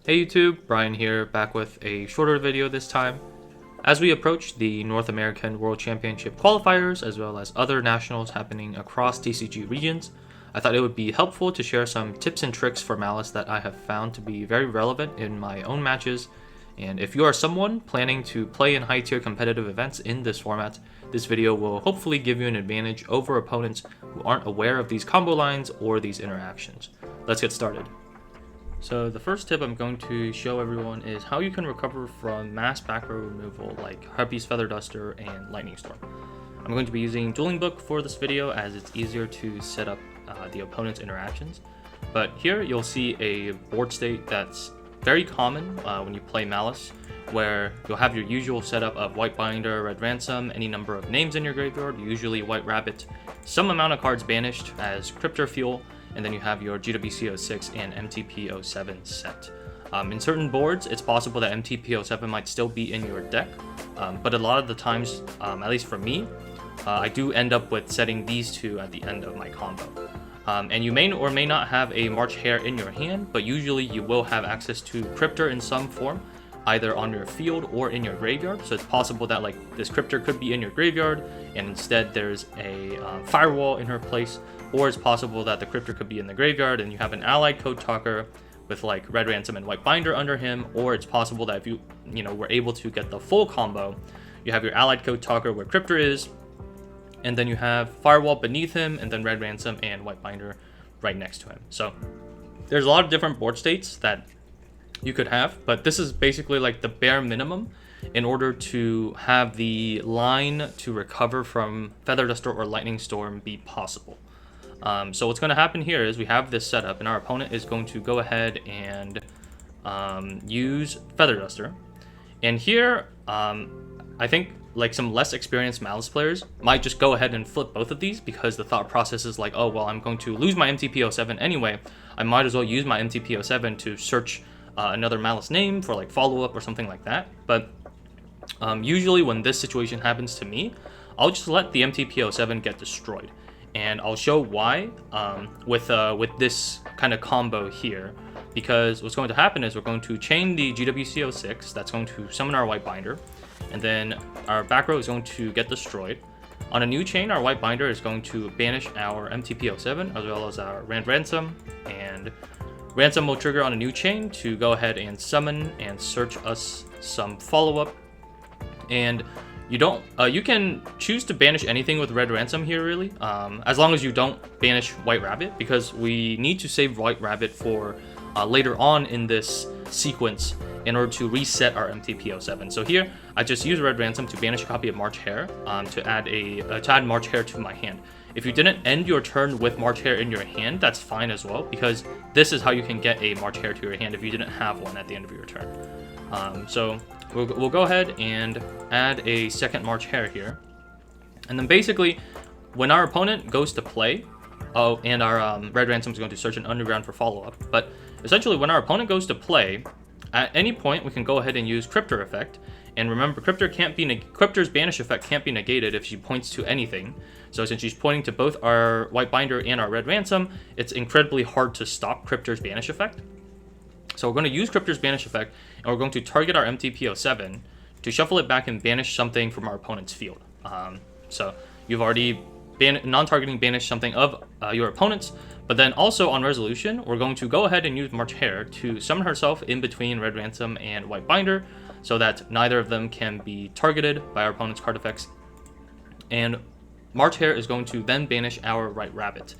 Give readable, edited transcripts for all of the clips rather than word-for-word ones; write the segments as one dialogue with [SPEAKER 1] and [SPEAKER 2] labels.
[SPEAKER 1] Hey YouTube, Brian here, back with a shorter video this time. As we approach the North American World Championship qualifiers, as well as other nationals happening across TCG regions, I thought it would be helpful to share some tips and tricks for Maliss that I have found to be very relevant in my own matches. And if you are someone planning to play in high-tier competitive events in this format, this video will hopefully give you an advantage over opponents who aren't aware of these combo lines or these interactions. Let's get started. So the first tip I'm going to show everyone is how you can recover from mass backrow removal like Harpy's Feather Duster and Lightning Storm. I'm going to be using Dueling Book for this video as it's easier to set up the opponent's interactions. But here you'll see a board state that's very common when you play Maliss, where you'll have your usual setup of White Binder, Red Ransom, any number of names in your graveyard, usually White Rabbit, some amount of cards banished as Cryptor Fuel, and then you have your GWC06 and MTP07 set. In certain boards, it's possible that MTP07 might still be in your deck, but a lot of the times, at least for me, I do end up with setting these two at the end of my combo. And you may or may not have a March Hare in your hand, but usually you will have access to Cryptor in some form, either on your field or in your graveyard. So it's possible that like this Cryptor could be in your graveyard, and instead there's a Firewall in her place, or it's possible that the Cryptor could be in the graveyard and you have an allied Code Talker with like Red Ransom and White Binder under him, or it's possible that if you were able to get the full combo, you have your allied Code Talker where Cryptor is, and then you have Firewall beneath him, and then Red Ransom and White Binder right next to him. So there's a lot of different board states that you could have, but this is basically like the bare minimum in order to have the line to recover from Feather Duster or Lightning Storm be possible. So what's going to happen here is we have this setup, and our opponent is going to go ahead and use Feather Duster. And here, I think like some less experienced Maliss players might just go ahead and flip both of these, because the thought process is like, oh, well, I'm going to lose my MTP07 anyway. I might as well use my MTP07 to search another Maliss name for like follow-up or something like that. But usually when this situation happens to me, I'll just let the MTP07 get destroyed. And I'll show why with this kind of combo here, because what's going to happen is we're going to chain the GWC06, that's going to summon our White Binder, and then our back row is going to get destroyed. On a new chain, our White Binder is going to banish our MTP07 as well as our Red Ransom, and Ransom will trigger on a new chain to go ahead and summon and search us some follow-up. And you can choose to banish anything with Red Ransom here, really, as long as you don't banish White Rabbit, because we need to save White Rabbit for later on in this sequence in order to reset our MTP07. So here, I just use Red Ransom to banish a copy of March Hare to add March Hare to my hand. If you didn't end your turn with March Hare in your hand, that's fine as well, because this is how you can get a March Hare to your hand if you didn't have one at the end of your turn. So we'll go ahead and add a second March Hare here. And then basically, when our opponent goes to play, and our Red Ransom is going to search an underground for follow-up, but essentially when our opponent goes to play, at any point we can go ahead and use Cryptor effect. And remember, Cryptor's banish effect can't be negated if she points to anything. So since she's pointing to both our White Binder and our Red Ransom, it's incredibly hard to stop Cryptor's banish effect. So we're going to use Cryptor's banish effect, and we're going to target our MTP07 to shuffle it back and banish something from our opponent's field. So you've already non-targeting banished something of your opponent's, but then also on resolution, we're going to go ahead and use March Hare to summon herself in between Red Ransom and White Binder, so that neither of them can be targeted by our opponent's card effects. And March Hare is going to then banish our White Rabbit.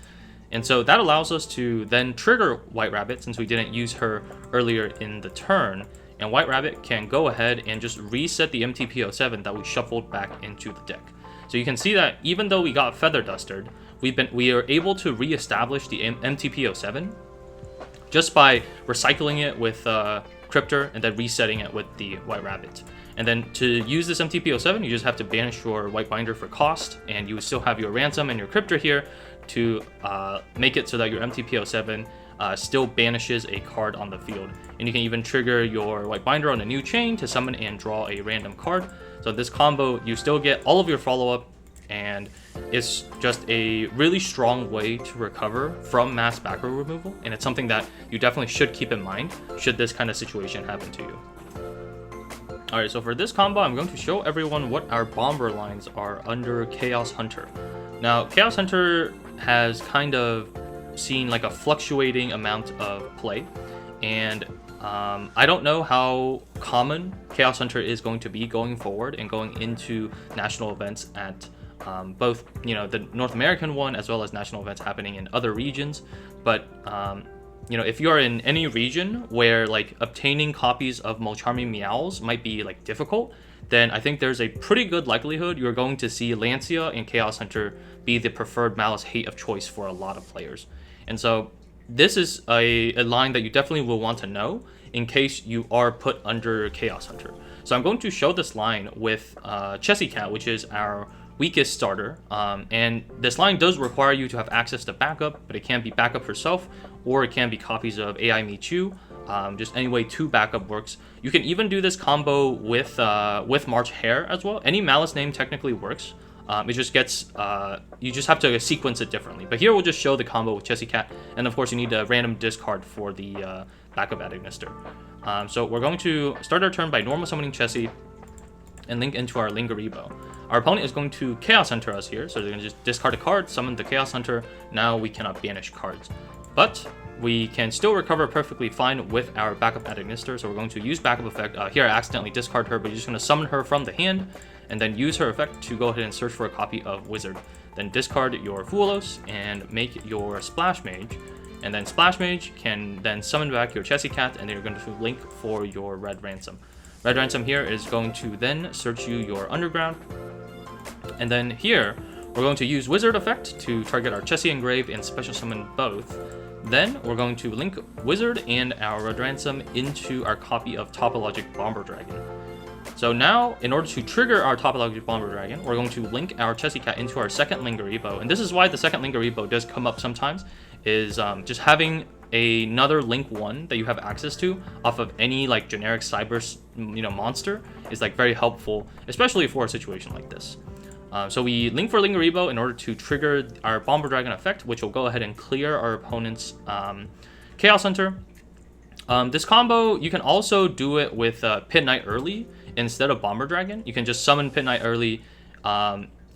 [SPEAKER 1] And so that allows us to then trigger White Rabbit, since we didn't use her earlier in the turn. And White Rabbit can go ahead and just reset the MTP07 that we shuffled back into the deck. So you can see that even though we got Feather Dustered, we are able to reestablish the MTP07 just by recycling it with Cryptor and then resetting it with the White Rabbit. And then to use this MTP07, you just have to banish your White Binder for cost, and you still have your Ransom and your Cryptor here to make it so that your MTP07 still banishes a card on the field. And you can even trigger your White Binder on a new chain to summon and draw a random card. So this combo, you still get all of your follow-up, and is just a really strong way to recover from mass backrow removal, and it's something that you definitely should keep in mind should this kind of situation happen to you. Alright, so for this combo, I'm going to show everyone what our bomber lines are under Chaos Hunter. Now, Chaos Hunter has kind of seen like a fluctuating amount of play, and I don't know how common Chaos Hunter is going to be going forward and going into national events at both, you know, the North American one as well as national events happening in other regions. But you know, if you're in any region where like obtaining copies of Molcharming Meows might be like difficult, then I think there's a pretty good likelihood you're going to see Lancia and Chaos Hunter be the preferred Maliss hate of choice for a lot of players. And so this is a line that you definitely will want to know in case you are put under Chaos Hunter. So I'm going to show this line with Chessy Cat, which is our weakest starter, and this line does require you to have access to backup, but it can be backup herself, or it can be copies of AI Michu. Just any way to backup works. You can even do this combo with March Hare as well. Any Maliss name technically works. It just gets you just have to sequence it differently. But here we'll just show the combo with Chessy Cat, and of course you need a random discard for the backup Adagnister. So we're going to start our turn by normal summoning Chessy and link into our Lingaribo. Our opponent is going to Chaos Hunter us here, so they're going to just discard a card, summon the Chaos Hunter. Now we cannot banish cards, but we can still recover perfectly fine with our backup Adagnister. So we're going to use backup effect. Here I accidentally discard her, but you're just going to summon her from the hand and then use her effect to go ahead and search for a copy of Wizard. Then discard your Fuelos and make your Splash Mage. And then Splash Mage can then summon back your Chessy Cat, and then you're going to link for your Red Ransom. Red Ransom here is going to then search you your Underground. And then here, we're going to use Wizard effect to target our Chessy Engrave and special summon both. Then we're going to link Wizard and our Red Ransom into our copy of Topologic Bomber Dragon. So now, in order to trigger our Topologic Bomber Dragon, we're going to link our Chessy Cat into our second Lingaribo. And this is why the second Lingaribo does come up sometimes, is just having another link 1 that you have access to off of any like generic cyber monster is like very helpful, especially for a situation like this. So we link for Lingaribo in order to trigger our Bomber Dragon effect, which will go ahead and clear our opponent's Chaos Hunter. This combo, you can also do it with Pit Knight early instead of Bomber Dragon. You can just summon Pit Knight early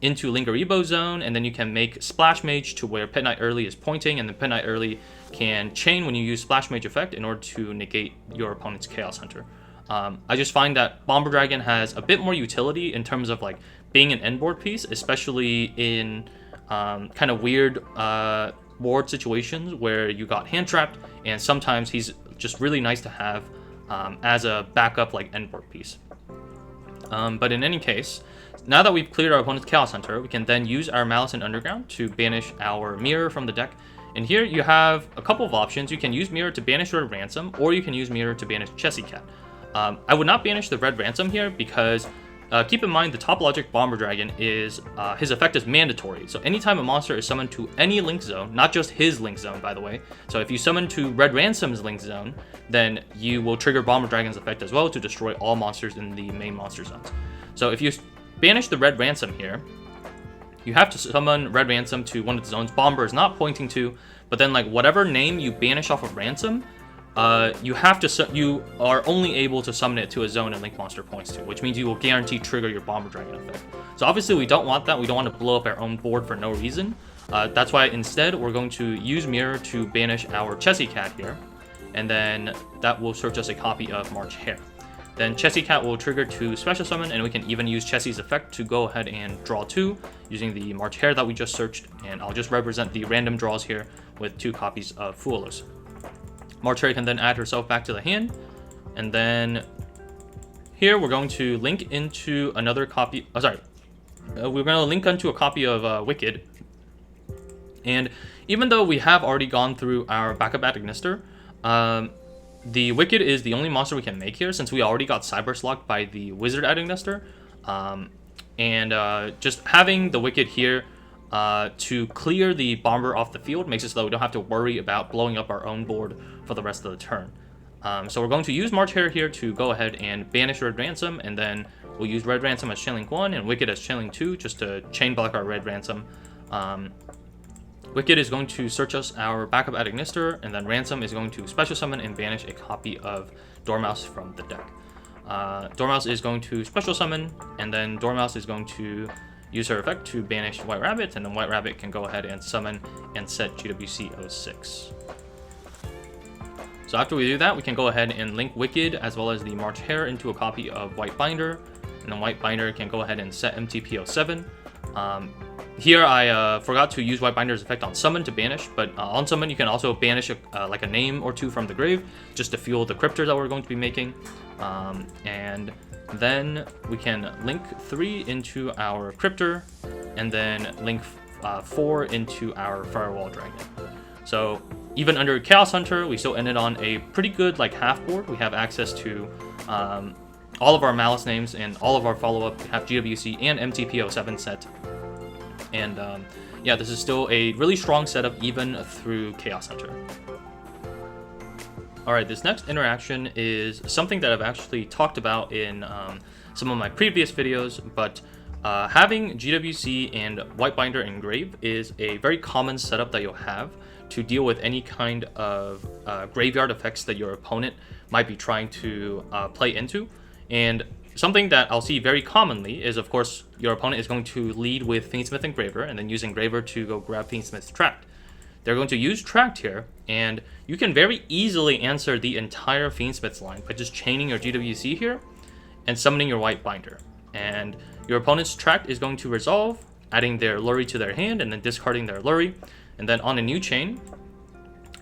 [SPEAKER 1] into Lingaribo zone, and then you can make Splash Mage to where Pit Knight early is pointing, and then Pit Knight early can chain when you use Splash Mage effect in order to negate your opponent's Chaos Hunter. I just find that Bomber Dragon has a bit more utility in terms of like being an end board piece, especially in kind of weird board situations where you got hand trapped, and sometimes he's just really nice to have as a backup like end board piece. But in any case, now that we've cleared our opponent's Chaos Hunter, we can then use our Maliss and Underground to banish our Mirror from the deck. And here you have a couple of options. You can use Mirror to banish Red Ransom, or you can use Mirror to banish Chessy Cat. I would not banish the Red Ransom here because keep in mind the Topologic Bomber Dragon is his effect is mandatory. So anytime a monster is summoned to any link zone, not just his link zone by the way. So if you summon to Red Ransom's link zone, then you will trigger Bomber Dragon's effect as well to destroy all monsters in the main monster zones. So if you banish the Red Ransom here, you have to summon Red Ransom to one of the zones Bomber is not pointing to, but then like whatever name you banish off of Ransom, you are only able to summon it to a zone and link monster points to, which means you will guarantee trigger your Bomber Dragon effect. So obviously we don't want that. We don't want to blow up our own board for no reason. That's why instead we're going to use Mirror to banish our Chessy Cat here, and then that will search us a copy of March Hare. Then Chessy Cat will trigger to special summon, and we can even use Chessy's effect to go ahead and draw 2 using the March Hare that we just searched, and I'll just represent the random draws here with 2 copies of Fuelos. March Hare can then add herself back to the hand, and then here we're going to link into another copy. We're going to link into a copy of Wicked, and even though we have already gone through our backup Adagnister, the Wicked is the only monster we can make here since we already got Cyber locked by the Wizard Adagnister, and just having the Wicked here to clear the Bomber off the field makes it so that we don't have to worry about blowing up our own board for the rest of the turn. So we're going to use March Hare here to go ahead and banish Red Ransom, and then we'll use Red Ransom as Chain Link 1 and Wicked as Chain Link 2 just to chain block our Red Ransom. Wicked is going to search us our backup at Ignister, and then Ransom is going to special summon and banish a copy of Dormouse from the deck. Dormouse is going to special summon, and then Dormouse is going to use her effect to banish White Rabbit, and then White Rabbit can go ahead and summon and set GWC 06. So after we do that, we can go ahead and link Wicked as well as the March Hare into a copy of White Binder, and then White Binder can go ahead and set MTP 07. Here I forgot to use White Binder's effect on summon to banish, but on summon you can also banish like a name or two from the grave just to fuel the cryptors that we're going to be making. And then we can link 3 into our cryptor, and then link 4 into our Firewall Dragon. So even under Chaos Hunter, we still ended on a pretty good like half board. We have access to all of our Maliss names and all of our follow-up. We have GWC and MTP 07 set. And yeah, this is still a really strong setup even through Chaos Hunter. Alright, this next interaction is something that I've actually talked about in some of my previous videos, but having GWC and White Binder Engrave is a very common setup that you'll have to deal with any kind of graveyard effects that your opponent might be trying to play into. And something that I'll see very commonly is, of course, your opponent is going to lead with Fiendsmith Engraver and then use Engraver to go grab Fiendsmith's Tract. They're going to use Tract here, and you can very easily answer the entire Fiendsmith's line by just chaining your GWC here and summoning your White Binder. And your opponent's Tract is going to resolve, adding their Lurry to their hand and then discarding their Lurry. And then on a new chain,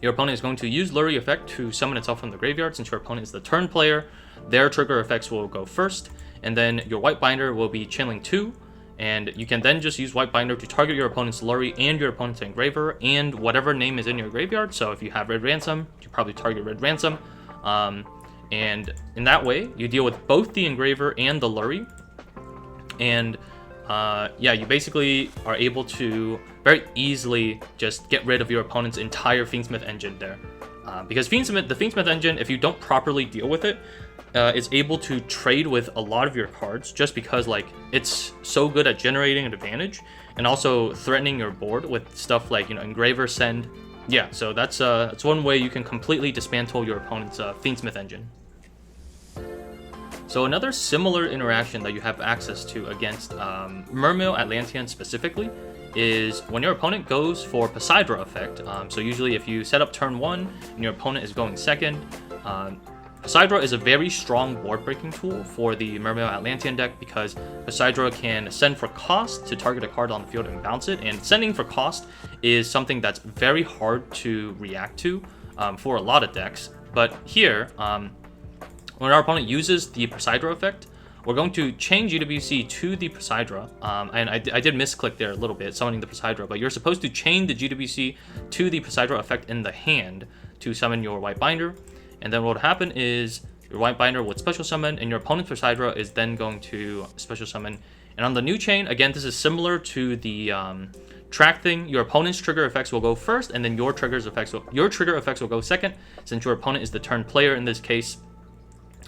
[SPEAKER 1] your opponent is going to use Lurry effect to summon itself from the graveyard. Since your opponent is the turn player, their trigger effects will go first, and then your White Binder will be channeling 2, and you can then just use White Binder to target your opponent's Lurry and your opponent's Engraver and whatever name is in your graveyard. So if you have Red Ransom, you probably target Red Ransom, and in that way you deal with both the Engraver and the Lurry, and yeah, you basically are able to very easily just get rid of your opponent's entire Fiendsmith engine there. Because the Fiendsmith engine, if you don't properly deal with it, is able to trade with a lot of your cards just because like it's so good at generating an advantage and also threatening your board with stuff like, you know, Engraver, Send. Yeah, so that's one way you can completely dismantle your opponent's Fiendsmith engine. So another similar interaction that you have access to against Mermail Atlantean specifically is when your opponent goes for Poseidra effect. So usually if you set up turn 1 and your opponent is going second, Poseidra is a very strong board breaking tool for the Mermail Atlantean deck because Poseidra can send for cost to target a card on the field and bounce it, and sending for cost is something that's very hard to react to for a lot of decks. But here, when our opponent uses the Poseidra effect, we're going to chain GWC to the Poseidra, and I did misclick there a little bit, summoning the Poseidra, but you're supposed to chain the GWC to the Poseidra effect in the hand to summon your White Binder. And then what would happen is your White Binder would special summon, and your opponent's Poseidra is then going to special summon. And on the new chain, again, this is similar to the track thing. Your opponent's trigger effects will go first, and then your trigger effects will go second, since your opponent is the turn player in this case.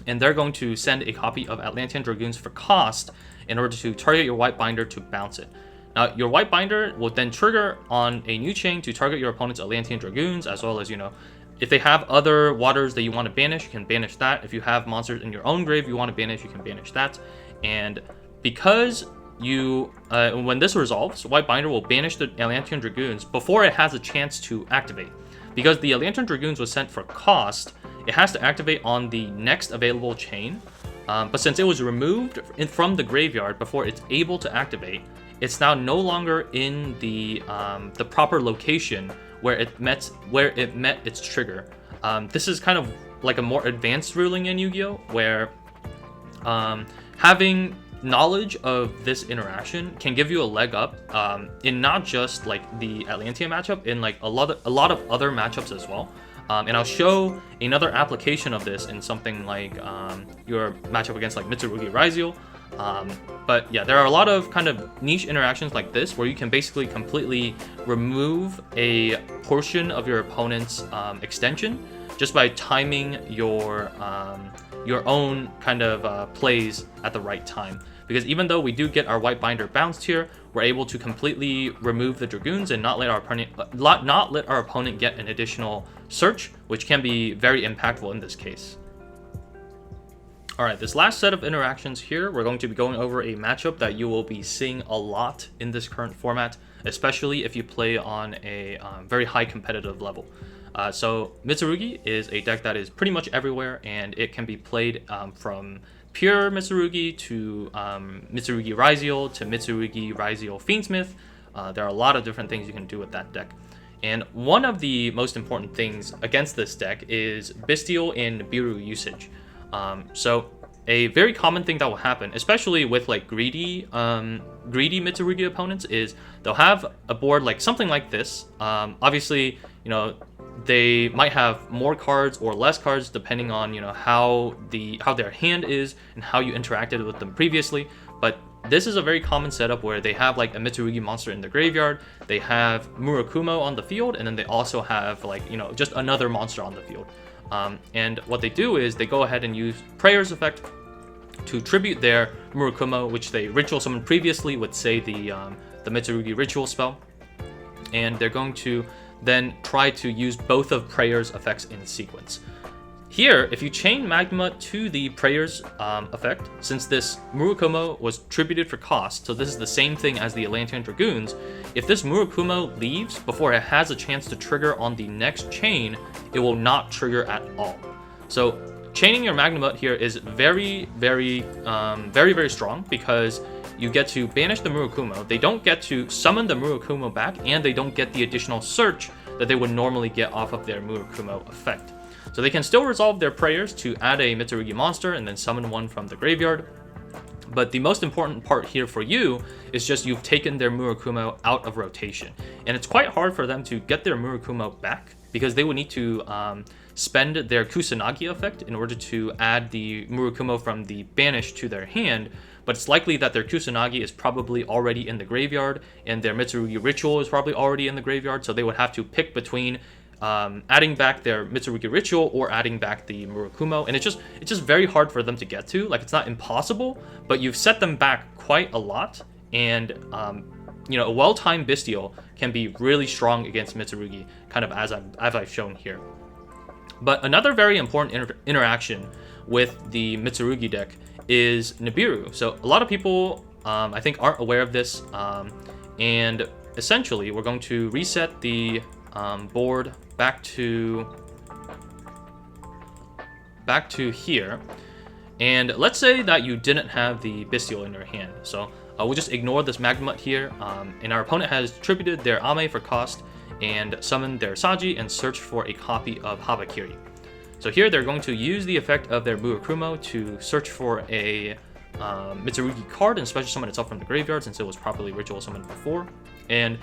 [SPEAKER 1] And they're going to send a copy of Atlantean Dragoons for cost in order to target your White Binder to bounce it. Now, your White Binder will then trigger on a new chain to target your opponent's Atlantean Dragoons, as well as, you know, if they have other waters that you want to banish, you can banish that. If you have monsters in your own grave you want to banish, you can banish that. And because you, when this resolves, White Binder will banish the Atlantean Dragoons before it has a chance to activate. Because the Atlantean Dragoons was sent for cost, it has to activate on the next available chain. But since it was removed from the graveyard before it's able to activate, it's now no longer in the proper location where it met its trigger. This is kind of like a more advanced ruling in Yu-Gi-Oh, where having knowledge of this interaction can give you a leg up in not just like the Atlantean matchup, in like a lot of other matchups as well. And I'll show another application of this in something like your matchup against like Mitsurugi Raziel. But yeah, there are a lot of kind of niche interactions like this where you can basically completely remove a portion of your opponent's extension just by timing your own kind of plays at the right time. Because even though we do get our White Binder bounced here, we're able to completely remove the Dragoons and not let our opponent get an additional search, which can be very impactful in this case. Alright, this last set of interactions here, we're going to be going over a matchup that you will be seeing a lot in this current format, especially if you play on a very high competitive level. So Mitsurugi is a deck that is pretty much everywhere, and it can be played from pure Mitsurugi to Mitsurugi Ryziel to Mitsurugi Ryziel Fiendsmith. There are a lot of different things you can do with that deck. And one of the most important things against this deck is Bystial and Nibiru usage. So a very common thing that will happen, especially with like greedy Mitsurugi opponents, is they'll have a board like something like this. Obviously, you know, they might have more cards or less cards depending on, you know, how their hand is and how you interacted with them previously. But this is a very common setup where they have like a Mitsurugi monster in the graveyard, they have Murakumo on the field, and then they also have like, you know, just another monster on the field. And what they do is they go ahead and use Prayer's Effect to tribute their Murakumo, which they ritual summoned previously with, say, the Mitsurugi ritual spell. And they're going to then try to use both of Prayer's effects in sequence. Here, if you chain Magma to the Prayer's effect, since this Murakumo was tributed for cost, so this is the same thing as the Atlantean Dragoons, if this Murakumo leaves before it has a chance to trigger on the next chain, it will not trigger at all. So chaining your Magma here is very strong, because you get to banish the Murakumo, they don't get to summon the Murakumo back, and they don't get the additional search that they would normally get off of their Murakumo effect. So they can still resolve their prayers to add a Mitsurugi monster and then summon one from the graveyard. But the most important part here for you is just you've taken their Murakumo out of rotation. And it's quite hard for them to get their Murakumo back, because they would need to spend their Kusanagi effect in order to add the Murakumo from the banish to their hand. But it's likely that their Kusanagi is probably already in the graveyard, and their Mitsurugi ritual is probably already in the graveyard, so they would have to pick between adding back their Mitsurugi ritual or adding back the Murakumo, and it's just very hard for them to get to. Like, it's not impossible, but you've set them back quite a lot, and you know, a well-timed Bystial can be really strong against Mitsurugi, kind of as I've shown here. But another very important interaction with the Mitsurugi deck is Nibiru. So a lot of people, I think, aren't aware of this, and essentially we're going to reset the board back to here, and let's say that you didn't have the Bystial in your hand. So we'll just ignore this Magmut here, and our opponent has tributed their Ame for cost and summoned their Saji and searched for a copy of Habakiri. So here they're going to use the effect of their Murakumo to search for a Mitsurugi card and special summon itself from the graveyard, since it was properly ritual summoned before. And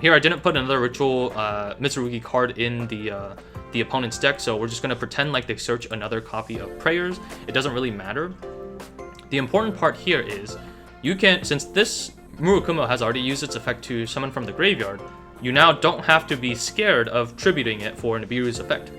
[SPEAKER 1] here I didn't put another ritual Mitsurugi card in the opponent's deck, so we're just going to pretend like they search another copy of Prayers. It doesn't really matter. The important part here is you can, since this Murakumo has already used its effect to summon from the graveyard, you now don't have to be scared of tributing it for Nibiru's effect.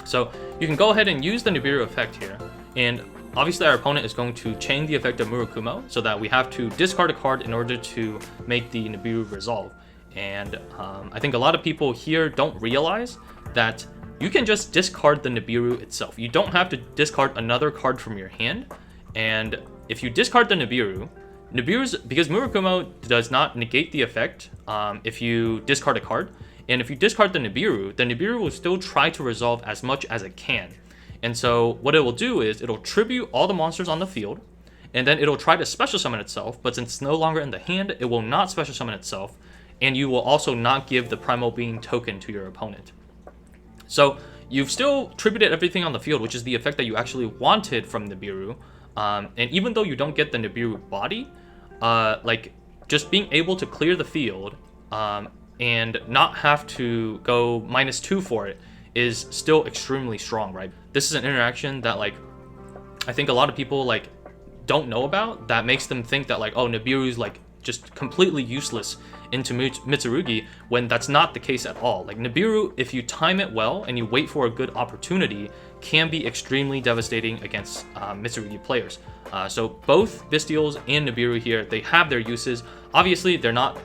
[SPEAKER 1] So you can go ahead and use the Nibiru effect here, and obviously our opponent is going to chain the effect of Murakumo, so that we have to discard a card in order to make the Nibiru resolve. And I think a lot of people here don't realize that you can just discard the Nibiru itself. You don't have to discard another card from your hand, and if you discard the Nibiru, because Murakumo does not negate the effect if you discard a card, and if you discard the Nibiru will still try to resolve as much as it can. And so what it will do is it'll tribute all the monsters on the field, and then it'll try to special summon itself, but since it's no longer in the hand, it will not special summon itself, and you will also not give the Primal Being token to your opponent. So you've still tributed everything on the field, which is the effect that you actually wanted from Nibiru, and even though you don't get the Nibiru body, like, just being able to clear the field and not have to go -2 for it is still extremely strong, right? This is an interaction that, like, I think a lot of people, like, don't know about, that makes them think that, like, oh, Nibiru's, like, just completely useless into Mitsurugi, when that's not the case at all. Like, Nibiru, if you time it well and you wait for a good opportunity, can be extremely devastating against Mitsurugi players. So both Bystials and Nibiru here, they have their uses. Obviously, they're not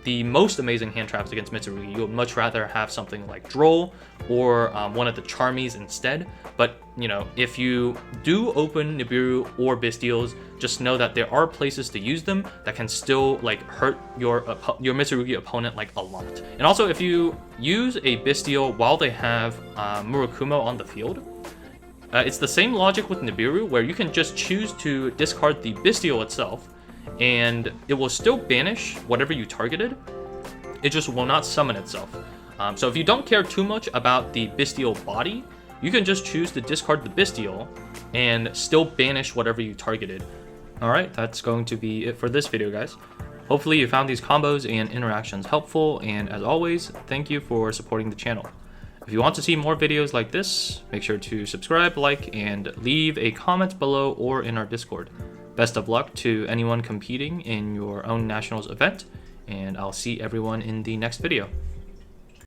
[SPEAKER 1] the most amazing hand traps against Mitsurugi. You would much rather have something like Droll or one of the Charmies instead. But, you know, if you do open Nibiru or Bystials, just know that there are places to use them that can still like hurt your Mitsurugi opponent like a lot. And also, if you use a Bystial while they have Murakumo on the field, it's the same logic with Nibiru, where you can just choose to discard the Bystial itself, and it will still banish whatever you targeted. It just will not summon itself. So if you don't care too much about the Bystial body, you can just choose to discard the Bystial and still banish whatever you targeted. Alright, that's going to be it for this video, guys. Hopefully you found these combos and interactions helpful, and as always, thank you for supporting the channel. If you want to see more videos like this, make sure to subscribe, like, and leave a comment below or in our Discord. Best of luck to anyone competing in your own Nationals event, and I'll see everyone in the next video.